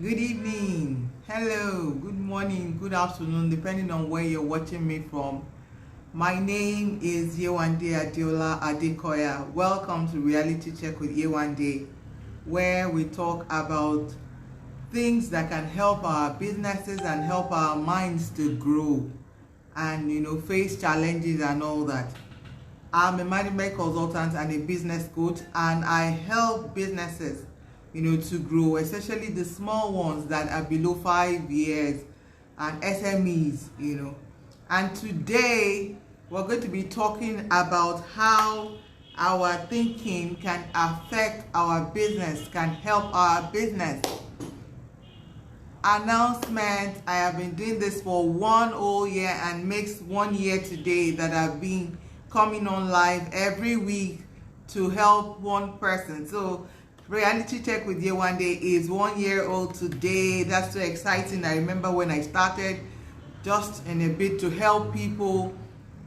Good evening, hello, good morning, good afternoon, depending on where you're watching me from. My name is YEWANDE ADEKOYA. Welcome to Reality Check with YEWANDE, where we talk about things that can help our businesses and help our minds to grow and face challenges and all that. I'm a management consultant and a business coach, and I help businesses to grow, especially the small ones that are below 5 years and SMEs. And today we're going to be talking about how our thinking can affect our business, can help our business. Announcement: I have been doing this for 1 whole year and makes 1 year today that I've been coming on live every week to help one person. So Reality Check with YEWANDE is 1 year old today. That's so exciting. I remember when I started just in a bit to help people,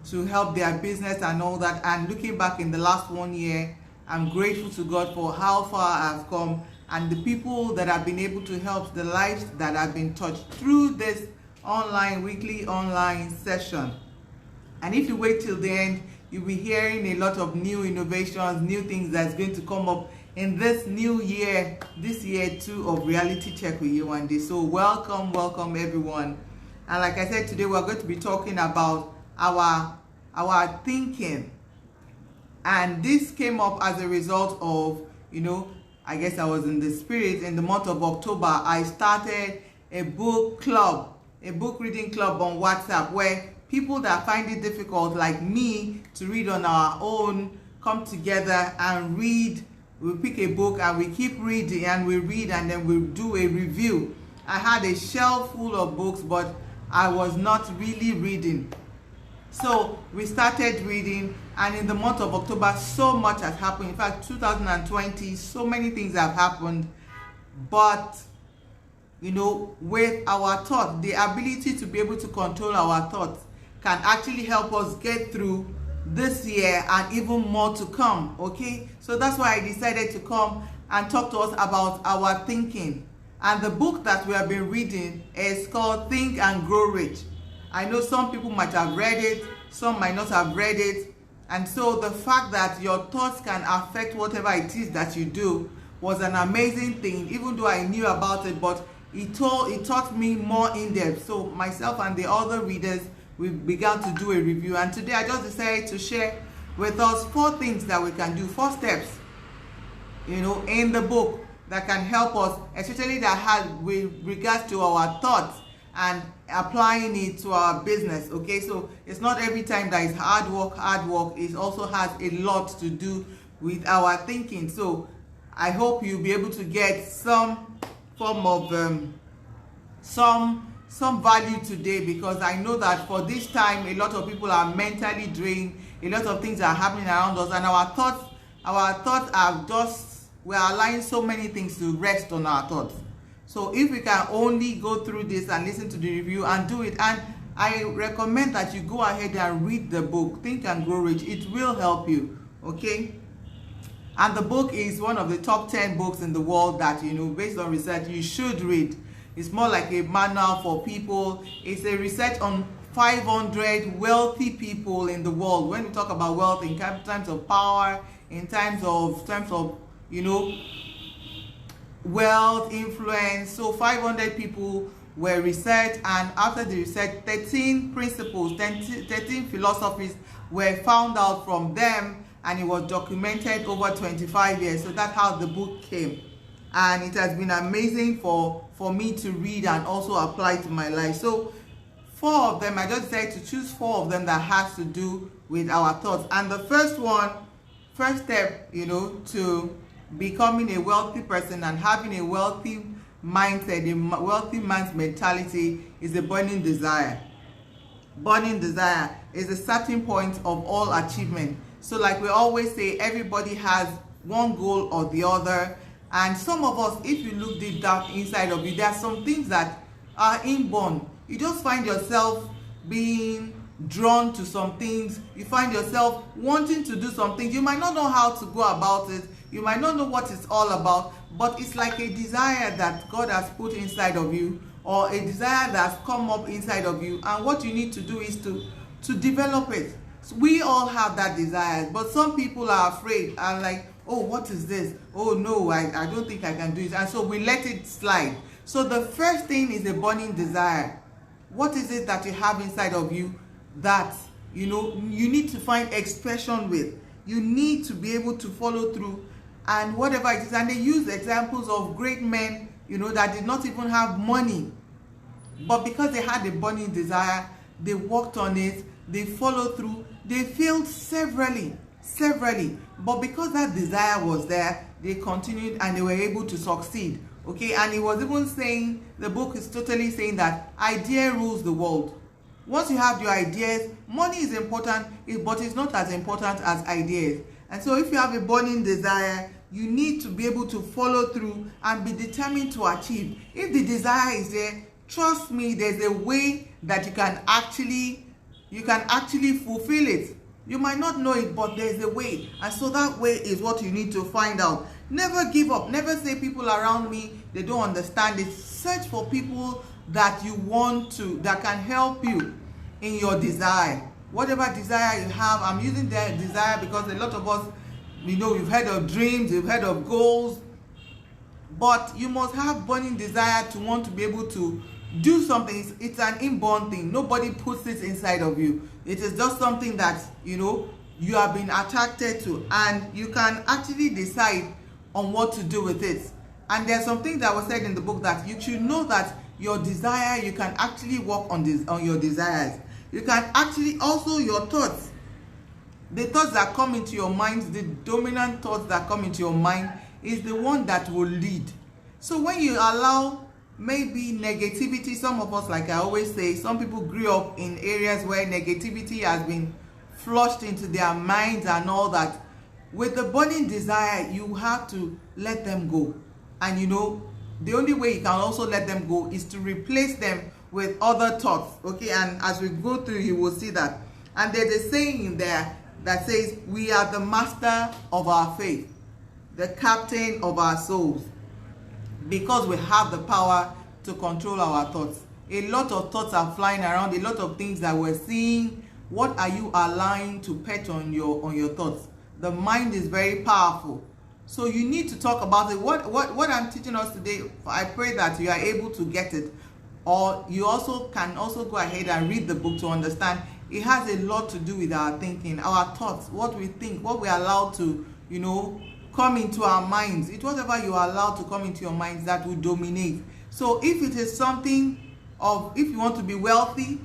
to help their business and all that. And looking back in the last 1 year, I'm grateful to God for how far I've come and the people that I've been able to help, the lives that have been touched through this weekly online session. And if you wait till the end, you'll be hearing a lot of new innovations, new things that's going to come up in this new year, this year too of Reality Check with YEWANDE. So welcome everyone. And like I said, today we're going to be talking about our thinking. And this came up as a result of, I guess I was in the spirit. In the month of October, I started a book club, a book reading club on WhatsApp, where people that find it difficult, like me, to read on our own, come together and read. We pick a book and we keep reading, and we read, and then we do a review. I had a shelf full of books, but I was not really reading. So we started reading, and in the month of October, so much has happened. In fact, 2020, so many things have happened. But with our thoughts, the ability to be able to control our thoughts can actually help us get through this year and even more to come. Okay, so that's why I decided to come and talk to us about our thinking. And the book that we have been reading is called Think and Grow Rich. I know some people might have read it, some might not have read it. And so the fact that your thoughts can affect whatever it is that you do was an amazing thing, even though I knew about it, but it taught me more in depth. So myself and the other readers, we began to do a review, and today I just decided to share with us 4 things that we can do, 4 steps, in the book that can help us, especially that has with regards to our thoughts and applying it to our business. Okay, so it's not every time that it's hard work. It also has a lot to do with our thinking. So I hope you'll be able to get some form of some value today, because I know that for this time a lot of people are mentally drained, a lot of things are happening around us, and our thoughts are just, we're allowing so many things to rest on our thoughts. So if we can only go through this and listen to the review and do it, and I recommend that you go ahead and read the book Think and Grow Rich. It will help you. Okay, and the book is one of the top 10 books in the world that based on research you should read. It's more like a manual for people. It's a research on 500 wealthy people in the world. When we talk about wealth in terms of power, in terms of wealth, influence. So 500 people were researched, and after the research, 13 principles, 13 philosophies were found out from them, and it was documented over 25 years. So that's how the book came. And it has been amazing for me to read and also apply to my life. So 4 of them, I just decided to choose 4 of them that has to do with our thoughts. And the first step, to becoming a wealthy person and having a wealthy mindset, a wealthy man's mentality, is a burning desire. Burning desire is a starting point of all achievement. So like we always say, everybody has one goal or the other. And some of us, if you look deep down inside of you, there are some things that are inborn. You just find yourself being drawn to some things. You find yourself wanting to do some things. You might not know how to go about it. You might not know what it's all about, but it's like a desire that God has put inside of you, or a desire that's come up inside of you, and what you need to do is to develop it. So we all have that desire, but some people are afraid, are like, oh, what is this? Oh no, I don't think I can do it, and so we let it slide. So the first thing is a burning desire. What is it that you have inside of you that you need to find expression with? You need to be able to follow through, and whatever it is. And they use examples of great men, that did not even have money, but because they had a burning desire, they worked on it, they followed through. They failed severally, but because that desire was there, they continued and they were able to succeed. Okay, and he was even saying, the book is totally saying that idea rules the world. Once you have your ideas, money is important, but it's not as important as ideas. And so if you have a burning desire, you need to be able to follow through and be determined to achieve. If the desire is there, trust me, there's a way that you can actually fulfill it. You might not know it, but there's a way. And so that way is what you need to find out. Never give up. Never say people around me, they don't understand it. Search for people that you want to, that can help you in your desire. Whatever desire you have, I'm using the desire because a lot of us, you've heard of dreams, you've heard of goals, but you must have burning desire to want to be able to do something. It's an inborn thing. Nobody puts it inside of you. It is just something that you have been attracted to, and you can actually decide on what to do with it. And there's something that was said in the book that you should know that your desire, you can actually work on your desires. You can actually also, your thoughts, the thoughts that come into your mind, the dominant thoughts that come into your mind is the one that will lead. So when you allow maybe negativity, some of us, like I always say, some people grew up in areas where negativity has been flushed into their minds and all that. With the burning desire, you have to let them go. And the only way you can also let them go is to replace them with other thoughts. Okay, and as we go through, you will see that. And there's a saying in there that says, we are the master of our faith, the captain of our souls, because we have the power to control our thoughts. A lot of thoughts are flying around, a lot of things that we're seeing. What are you allowing to perch on your thoughts? The mind is very powerful. So you need to talk about it. What I'm teaching us today, I pray that you are able to get it. Or you can also go ahead and read the book to understand. It has a lot to do with our thinking, our thoughts, what we think, what we allow to, come into our minds. It's whatever you allow to come into your minds that will dominate. So if it is something if you want to be wealthy,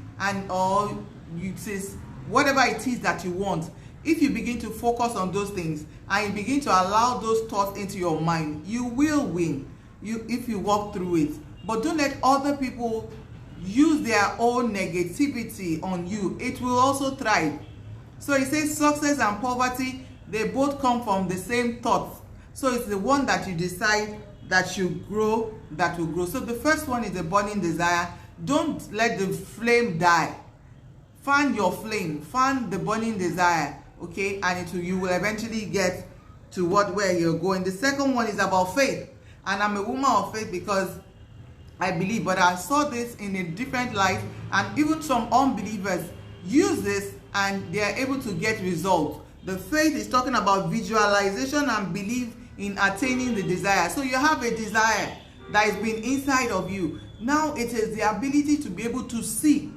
whatever it is that you want, if you begin to focus on those things and you begin to allow those thoughts into your mind, you will win if you walk through it. But don't let other people use their own negativity on you. It will also thrive. So it says success and poverty, they both come from the same thoughts. So it's the one that you decide that should grow, that will grow. So the first one is the burning desire. Don't let the flame die. Fan your flame, fan the burning desire, okay? And you will eventually get to where you're going. The second one is about faith. And I'm a woman of faith because I believe, but I saw this in a different light, and even some unbelievers use this and they are able to get results. The faith is talking about visualization and belief in attaining the desire. So you have a desire that has been inside of you. Now it is the ability to be able to see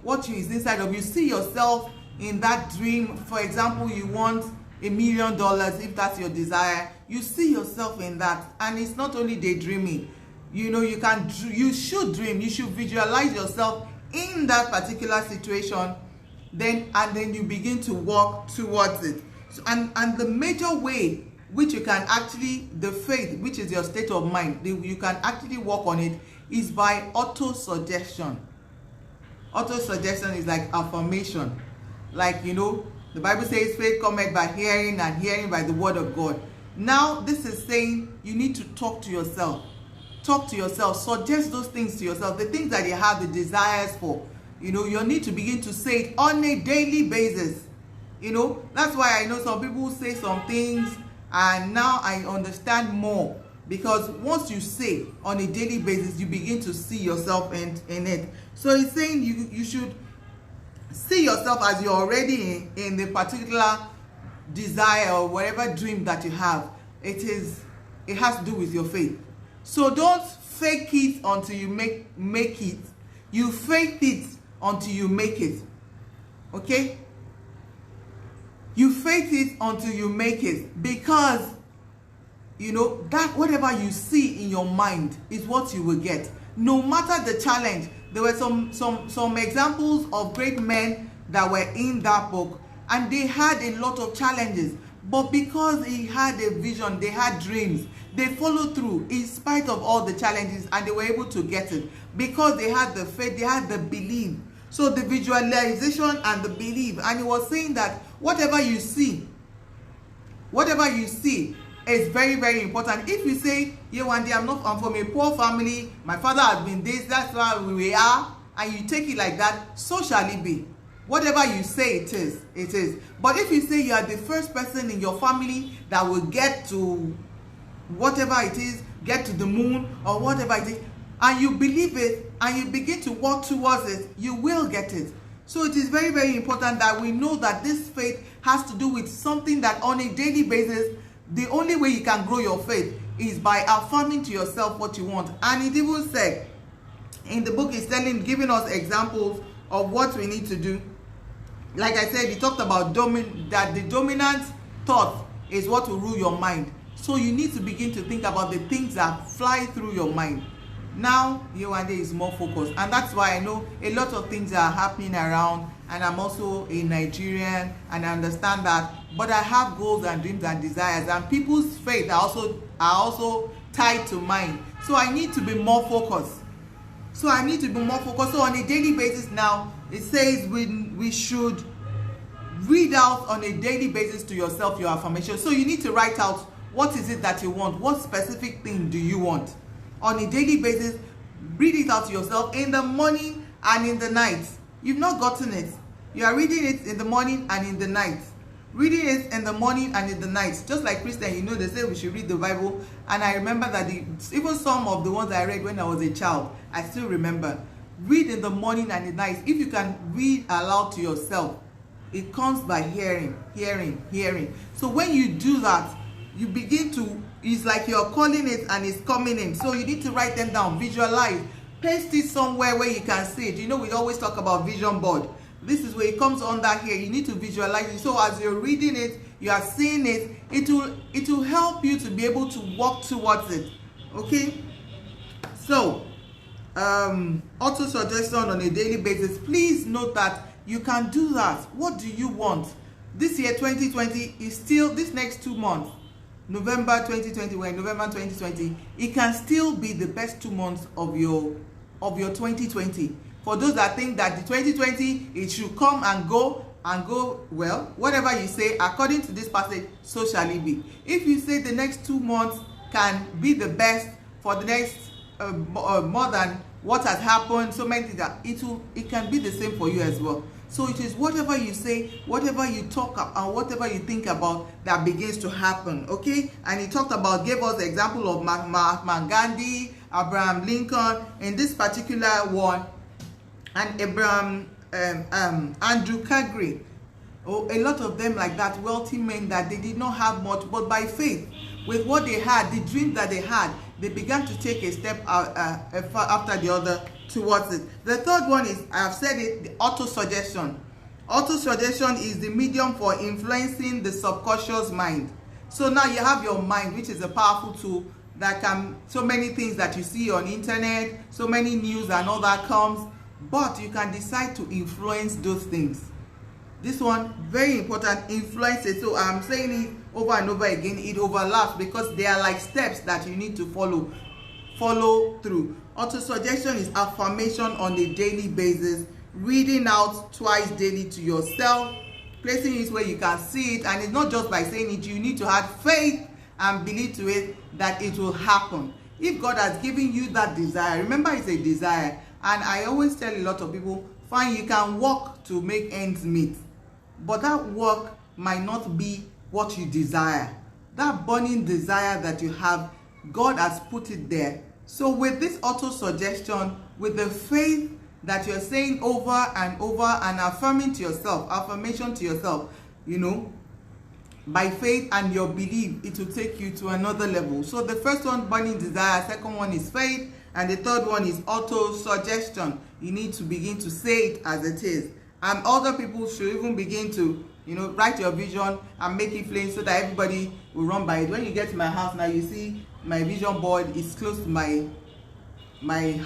what is inside of you. See yourself in that dream. For example, you want $1 million, if that's your desire. You see yourself in that, and it's not only daydreaming. You should dream. You should visualize yourself in that particular situation. Then you begin to walk towards it. So, and the major way which you can actually, the faith, which is your state of mind, you can actually work on it, is by auto-suggestion. Auto-suggestion is like affirmation. Like, the Bible says faith cometh by hearing, and hearing by the word of God. Now, this is saying you need to talk to yourself. Talk to yourself. Suggest those things to yourself. The things that you have the desires for. You need to begin to say it on a daily basis. That's why I know some people say some things And now I understand more, because once you say on a daily basis, you begin to see yourself in it. So it's saying you should see yourself as you're already in the particular desire or whatever dream that you have. It has to do with your faith. So don't fake it until you make it. You fake it until you make it. Okay? You fake it until you make it, because you know that whatever you see in your mind is what you will get, no matter the challenge. There were some examples of great men that were in that book, and they had a lot of challenges, but because he had a vision, they had dreams, they followed through in spite of all the challenges, and they were able to get it because they had the faith, they had the belief. So the visualization and the belief. And he was saying that whatever you see is very, very important. If you say, YEWANDE, I'm from a poor family, my father has been this, that's why we are, and you take it like that, so shall it be. Whatever you say, it is. But if you say you are the first person in your family that will get to whatever it is, get to the moon or whatever it is, and you believe it and you begin to walk towards it, you will get it. So it is very, very important that we know that this faith has to do with something that on a daily basis, the only way you can grow your faith is by affirming to yourself what you want. And it even said in the book, it's giving us examples of what we need to do. Like I said, he talked about that the dominant thought is what will rule your mind. So you need to begin to think about the things that fly through your mind. Now YEWANDE is more focused, and that's why I know a lot of things are happening around, and I'm also a Nigerian, and I understand that, but I have goals and dreams and desires, and people's faith are also tied to mine. So I need to be more focused. So on a daily basis now, it says we should read out on a daily basis to yourself your affirmation. So you need to write out, what is it that you want? What specific thing do you want? On a daily basis, read it out to yourself in the morning and in the night. You've not gotten it. You are reading it in the morning and in the night. Reading it in the morning and in the night. Just like Christian, you know, they say we should read the Bible. And I remember that even some of the ones I read when I was a child, I still remember. Read in the morning and the night. If you can read aloud to yourself, it comes by hearing. So when you do that, you begin to, it's like you're calling it and it's coming in. So you need to write them down, visualize, paste it somewhere where you can see it. You know, we always talk about vision board. This is where it comes under here. You need to visualize it. So as you're reading it, you are seeing it, it will help you to be able to walk towards it. Okay? So auto suggestion on a daily basis. Please note that you can do that. What do you want? This year 2020 is still, this next 2 months, November 2020, we're in November 2020, it can still be the best 2 months of your 2020. For those that think that the 2020, it should come and go, well, whatever you say, according to this passage, so shall it be. If you say the next 2 months can be the best for the next more than what has happened, so many things, that it can be the same for you as well. So it is whatever you say, whatever you talk about, and whatever you think about that begins to happen. Okay? And he talked about, gave us the example of Mahatma Gandhi, Abraham Lincoln, in this particular one, and Andrew Carnegie. Oh, a lot of them like that, wealthy men that they did not have much, but by faith, with what they had, the dream that they had, they began to take a step after the other towards it. The third one is, I have said it, the auto-suggestion. Auto-suggestion is the medium for influencing the subconscious mind. So now you have your mind, which is a powerful tool that can, so many things that you see on internet, so many news and all that comes, but you can decide to influence those things. This one, very important, influence it. So I'm saying it over and over again, it overlaps because they are like steps that you need to follow through. Auto-suggestion is affirmation on a daily basis, reading out twice daily to yourself, placing it where you can see it, and it's not just by saying it, you need to have faith and believe to it that it will happen. If God has given you that desire, remember it's a desire, and I always tell a lot of people, fine, you can work to make ends meet, but that work might not be what you desire. that burning desire that you have, God has put it there. So with this auto-suggestion, with the faith that you're saying over and over and affirming to yourself, affirmation to yourself, you know, by faith and your belief, it will take you to another level. So the first one, burning desire. Second one is faith. And the third one is auto-suggestion. You need to begin to say it as it is. And other people should even begin to, you know, write your vision and make it plain so that everybody will run by it. When you get to my house now, you see my vision board is close to my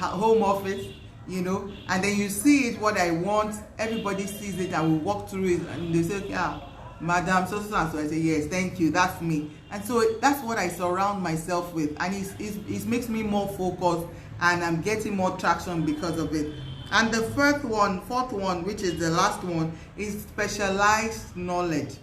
home office, you know, and then you see it, what I want, everybody sees it and we walk through it and they say, yeah, Madam so and so. I say, yes, thank you, that's me. And so that's what I surround myself with, and it makes me more focused, and I'm getting more traction because of it. And the fourth one, which is the last one, is specialized knowledge.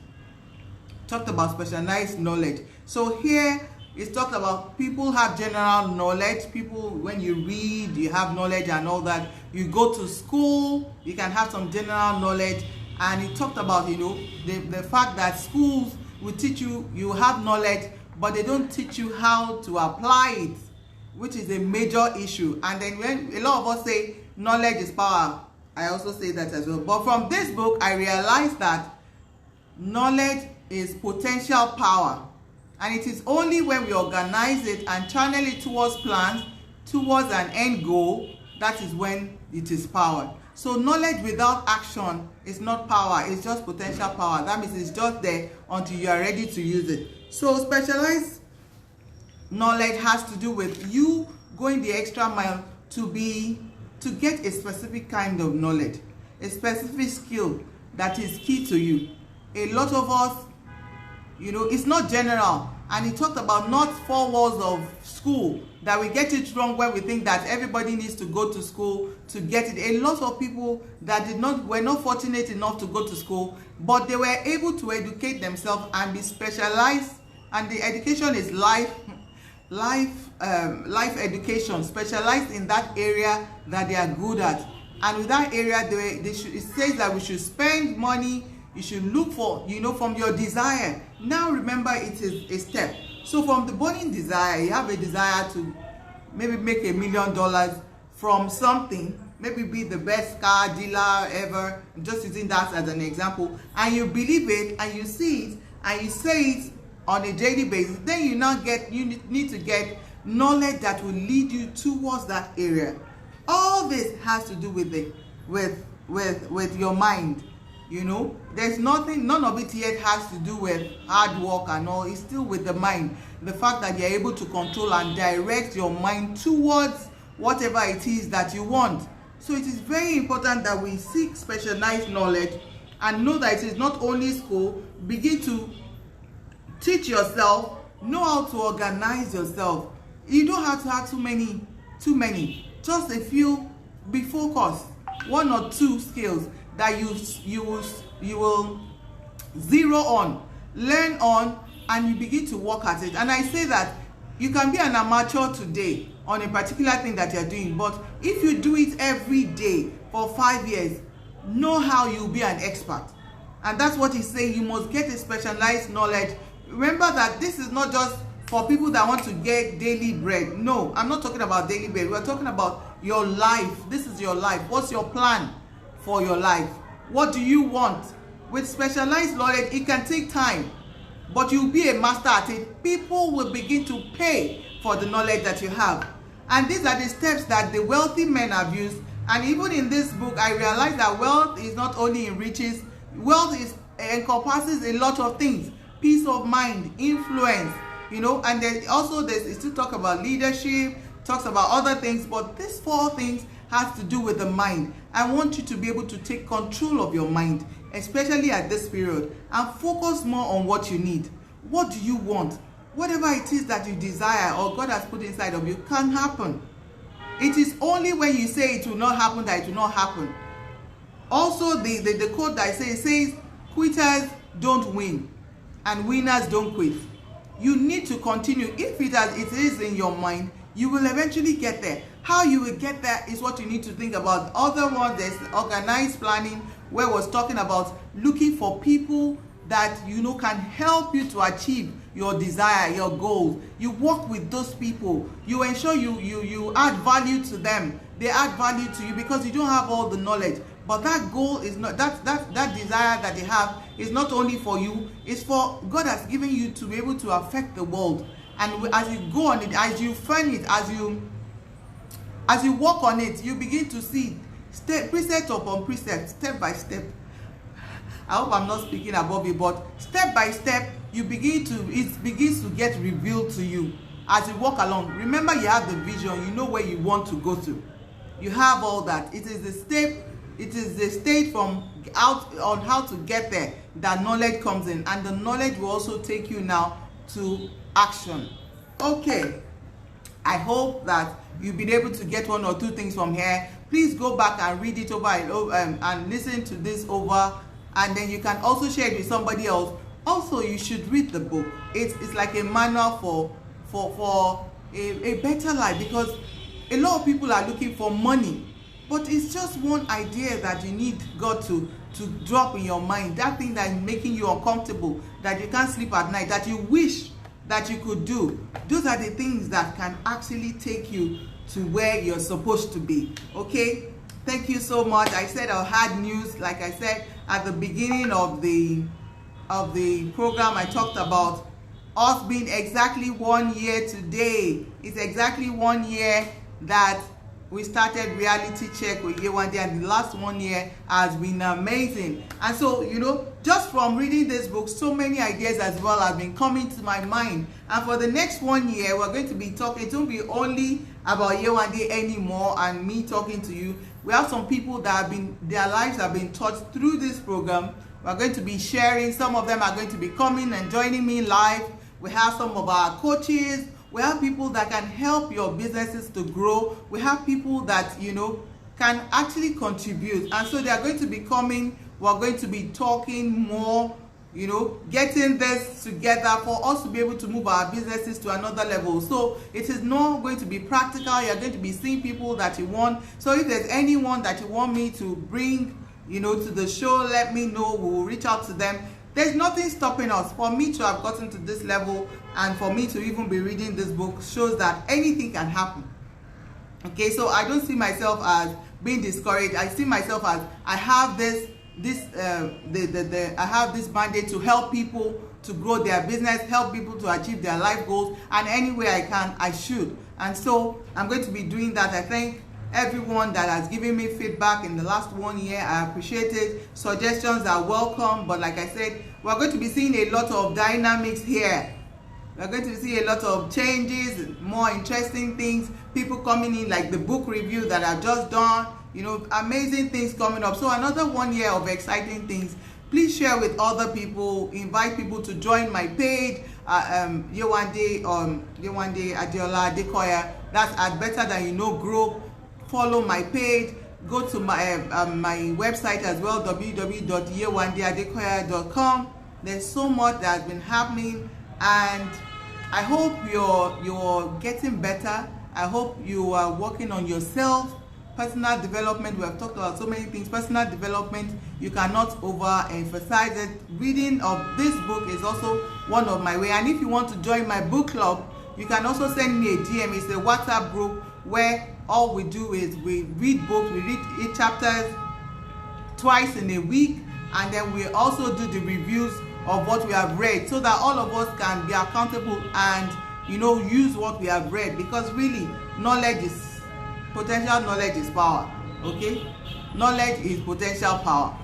Talked about specialized knowledge. So here it's talked about people have general knowledge. People, when you read, you have knowledge and all that. You go to school, you can have some general knowledge. And it talked about, you know, the fact that schools will teach you, you have knowledge, but they don't teach you how to apply it, which is a major issue. And then when a lot of us say knowledge is power, I also say that as well. But from this book, I realized that knowledge is potential power. And it is only when we organize it and channel it towards plans, towards an end goal, that is when it is power. So knowledge without action is not power, it's just potential power. That means it's just there until you are ready to use it. So specialized knowledge has to do with you going the extra mile to get a specific kind of knowledge, a specific skill that is key to you. A lot of us, you know, it's not general. And he talked about not 4 walls of school, that we get it wrong when we think that everybody needs to go to school to get it. A lot of people that were not fortunate enough to go to school, but they were able to educate themselves and be specialized. And the education is life education, specialized in that area that they are good at. And with that area, it says that we should spend money. You should look for, you know, from your desire. Now remember, it is a step. So from the burning desire, you have a desire to maybe make $1 million from something, maybe be the best car dealer ever, I'm just using that as an example, and you believe it and you see it and you say it on a daily basis. Then you need to get knowledge that will lead you towards that area. All this has to do with your mind. You know, there's nothing, none of it yet has to do with hard work and all. It's still with the mind. The fact that you're able to control and direct your mind towards whatever it is that you want. So it is very important that we seek specialized knowledge and know that it is not only school. Begin to teach yourself, know how to organize yourself. You don't have to have too many. Just a few. Be focused. 1 or 2 skills that you will zero on, learn on, and you begin to work at it. And I say that you can be an amateur today on a particular thing that you're doing, but if you do it every day for 5 years, know how you'll be an expert. And that's what he's saying. You must get a specialized knowledge. Remember that this is not just for people that want to get daily bread. No, I'm not talking about daily bread. We're talking about your life. This is your life. What's your plan for your life? What do you want? With specialized knowledge, it can take time, but you'll be a master at it. People will begin to pay for the knowledge that you have. And these are the steps that the wealthy men have used. And even in this book, I realized that wealth is not only in riches. Wealth encompasses a lot of things. Peace of mind, influence, you know, and then also it still talk about leadership, talks about other things, but these 4 things has to do with the mind. I want you to be able to take control of your mind, especially at this period, and focus more on what you need. What do you want? Whatever it is that you desire or God has put inside of you can happen. It is only when you say it will not happen that it will not happen. Also, the quote that I say, it says, quitters don't win and winners don't quit. You need to continue. If it is in your mind, you will eventually get there. How you will get there is what you need to think about. Other ones, there's organized planning, where I was talking about looking for people that, you know, can help you to achieve your desire, your goals. You work with those people. You ensure you add value to them. They add value to you because you don't have all the knowledge. But that goal is not, that desire that they have is not only for you, it's for God has given you to be able to affect the world. And as you go on it, as you find it, as you work on it, you begin to see precept upon precept, step by step. I hope I'm not speaking above you, but step by step, it begins to get revealed to you as you walk along. Remember, you have the vision, you know where you want to go to. You have all that. It is the stage from out on how to get there that knowledge comes in, and the knowledge will also take you now to action. Okay, I hope that you've been able to get 1 or 2 things from here. Please go back and read it over and listen to this over, and then you can also share it with somebody else. Also, you should read the book. It's like a manual for a better life, because a lot of people are looking for money, but it's just one idea that you need God to drop in your mind, that thing that is making you uncomfortable, that you can't sleep at night, that you wish that you could do. Those are the things that can actually take you to where you're supposed to be. Okay, thank you so much. I said I had news. Like I said at the beginning of the program, I talked about us being exactly 1 year today. It's exactly 1 year that we started Reality Check with YEWANDE, and the last 1 year has been amazing. And so, you know, just from reading this book, so many ideas as well have been coming to my mind. And for the next 1 year, we're going to be talking, it won't be only about YEWANDE anymore and me talking to you. We have some people that their lives have been touched through this program. We're going to be sharing. Some of them are going to be coming and joining me live. We have some of our coaches. We have people that can help your businesses to grow. We have people that, you know, can actually contribute. And so they are going to be coming. We're going to be talking more, you know, getting this together for us to be able to move our businesses to another level. So it is not going to be practical. You're going to be seeing people that you want. So if there's anyone that you want me to bring, you know, to the show, let me know. We'll reach out to them. There's nothing stopping us. For me to have gotten to this level and for me to even be reading this book shows that anything can happen. Okay, so I don't see myself as being discouraged. I see myself as I have I have this mandate to help people to grow their business, help people to achieve their life goals, and any way I can, I should. And so I'm going to be doing that. I thank everyone that has given me feedback in the last 1 year. I appreciate it. Suggestions are welcome, but like I said, we're going to be seeing a lot of dynamics here. We're going to see a lot of changes, more interesting things, people coming in, like the book review that I've just done, you know, amazing things coming up. So another 1 year of exciting things. Please share with other people, invite people to join my page, YEWANDE, ADEOLA, ADEKOYA. That's at Better Than You Know group. Follow my page. Go to my my website as well, www.yewandeadekoya.com. There's so much that has been happening, and I hope you're getting better. I hope you are working on yourself. Personal development, we have talked about so many things. Personal development, you cannot overemphasize it. Reading of this book is also one of my way. And if you want to join my book club, you can also send me a DM. It's a WhatsApp group where all we do is we read books. We read 8 chapters twice in a week, and then we also do the reviews of what we have read, so that all of us can be accountable and, you know, use what we have read. Because really, potential knowledge is power. Okay, knowledge is potential power.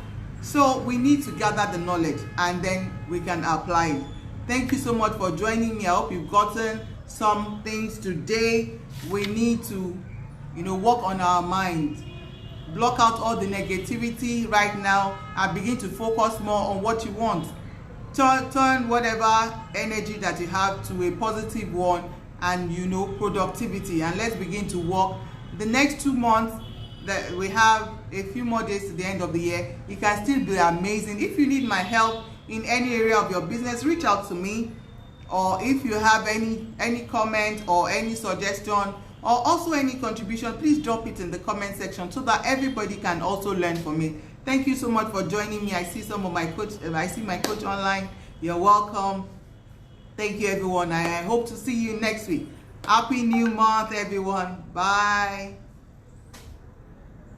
So we need to gather the knowledge and then we can apply it. Thank you so much for joining me. I hope you've gotten some things today. We need to, you know, work on our minds, block out all the negativity right now and begin to focus more on what you want. Turn whatever energy that you have to a positive one, and, you know, productivity. And let's begin to work. The next 2 months that we have, a few more days to the end of the year, it can still be amazing. If you need my help in any area of your business, reach out to me. Or if you have any comment or any suggestion or also any contribution, please drop it in the comment section so that everybody can also learn from it. Thank you so much for joining me. I see some of my coach. I see my coach online. You're welcome. Thank you, everyone. I hope to see you next week. Happy New Month, everyone. Bye.